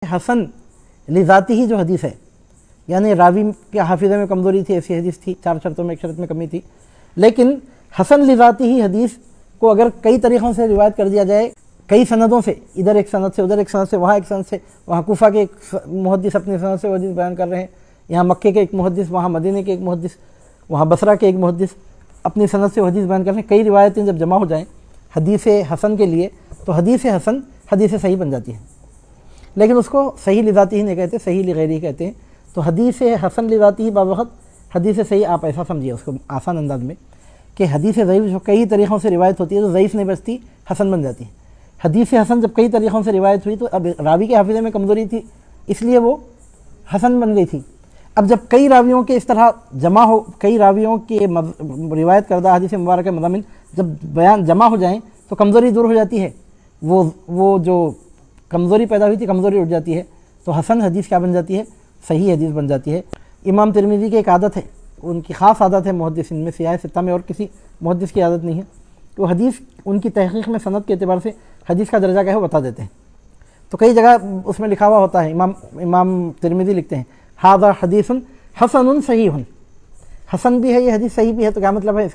حسن لذاتی ہی جو حدیث ہے، یعنی راوی کے حافظے میں کمزوری تھی، ایسی حدیث تھی، 4 شرطوں میں ایک شرط میں کمی تھی، لیکن حسن لذاتی ہی حدیث کو اگر کئی طریقوں سے روایت کر دیا جائے، کئی سندوں سے، ادھر ایک سند سے، ادھر ایک سند سے، وہاں ایک سند سے، وہاں کوفہ کے ایک محدث اپنی سند سے وہ حدیث بیان کر رہے ہیں، یہاں مکے کے ایک محدث، وہاں مدینے کے ایک محدث، وہاں بصرہ کے ایک محدث اپنی سند سے وہ حدیث بیان کر رہے ہیں، کئی روایتیں جب جمع ہو جائیں حدیث حسن کے لیے تو حدیث حسن حدیث صحیح بن جاتی ہے، لیکن اس کو صحیح لذاتی ہی نہیں کہتے، صحیح لغیری کہتے ہیں۔ تو حدیث حسن لذاتی ہی بعض وقت حدیث صحیح آپ ایسا سمجھیے اس کو آسان انداز میں کہ حدیث ضعیف جو کئی طریقوں سے روایت ہوتی ہے تو ضعیف نہیں بچتی، حسن بن جاتی ہے۔ حدیث حسن جب کئی طریقوں سے روایت ہوئی تو اب راوی کے حافظے میں کمزوری تھی، اس لیے وہ حسن بن گئی تھی۔ اب جب کئی راویوں کے اس طرح جمع ہو، کئی راویوں کے روایت کردہ حدیث مبارکہ مضامین جب بیان جمع ہو جائیں تو کمزوری دور ہو جاتی ہے، وہ جو کمزوری پیدا ہوئی تھی کمزوری اٹھ جاتی ہے، تو حسن حدیث کیا بن جاتی ہے؟ صحیح حدیث بن جاتی ہے۔ امام ترمذی کی ایک عادت ہے، ان کی خاص عادت ہے محدثین میں، سیاہ ستہ میں اور کسی محدث کی عادت نہیں ہے، تو حدیث ان کی تحقیق میں سند کے اعتبار سے حدیث کا درجہ کیا ہے وہ بتا دیتے ہیں۔ تو کئی جگہ اس میں لکھا ہوا ہوتا ہے، امام ترمذی لکھتے ہیں ھذا حدیث حسن صحیح، حسن بھی ہے یہ حدیث، صحیح بھی ہے، تو کیا مطلب ہے اس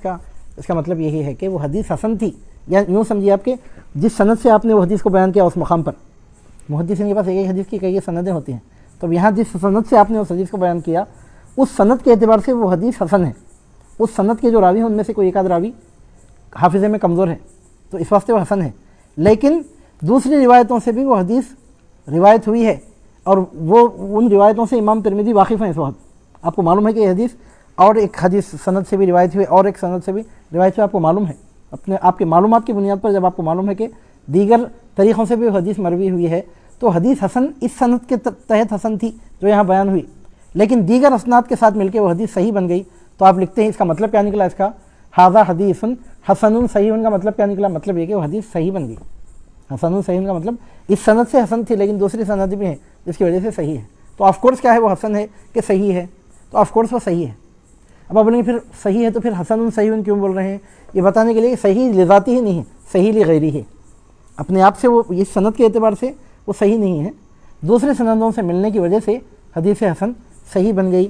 کا مطلب یہی ہے کہ وہ حدیث حسن تھی، یا یوں سمجھیے آپ کہ جس سند سے آپ نے وہ حدیث کو بیان کیا اس مقام پر، محدثین کے پاس ایک حدیث کی کئی سندیں ہوتی ہیں، تو یہاں جس سند سے آپ نے اس حدیث کو بیان کیا اس سند کے اعتبار سے وہ حدیث حسن ہے، اس سند کے جو راوی ہیں ان میں سے کوئی ایک آدھ راوی حافظے میں کمزور ہے تو اس واسطے وہ حسن ہے، لیکن دوسری روایتوں سے بھی وہ حدیث روایت ہوئی ہے، اور وہ ان روایتوں سے امام ترمذی واقف ہیں۔ اس وقت آپ کو معلوم ہے کہ یہ حدیث اور ایک حدیث سند سے بھی روایت ہوئی اور ایک سند سے بھی روایت ہوئی، آپ کو معلوم ہے، آپ کے معلومات کی بنیاد پر جب آپ کو معلوم ہے کہ دیگر طریقوں سے بھی حدیث مروی ہوئی ہے تو حدیث حسن اس سند کے تحت حسن تھی جو یہاں بیان ہوئی، لیکن دیگر اسناد کے ساتھ مل کے وہ حدیث صحیح بن گئی، تو آپ لکھتے ہیں اس کا مطلب کیا نکلا، اس کا ھذا حدیث حسن صحیح کا مطلب کیا نکلا؟ مطلب یہ کہ وہ حدیث صحیح بن گئی۔ حسن صحیح کا مطلب اس سند سے حسن تھی لیکن دوسری سند بھی ہیں جس کی وجہ سے صحیح ہے، تو آف کورس کیا ہے وہ حسن ہے کہ صحیح ہے، تو آف کورس وہ صحیح ہے۔ اب آپ بولیں گے پھر صحیح ہے تو پھر حسن صحیح کیوں بول رہے ہیں؟ یہ بتانے کے لیے کہ صحیح لذاتی ہی نہیں ہے، صحیح لغیری ہے، اپنے آپ سے وہ اس سند کے اعتبار سے وہ صحیح نہیں ہے، دوسرے سندوں سے ملنے کی وجہ سے حدیث حسن صحیح بن گئی۔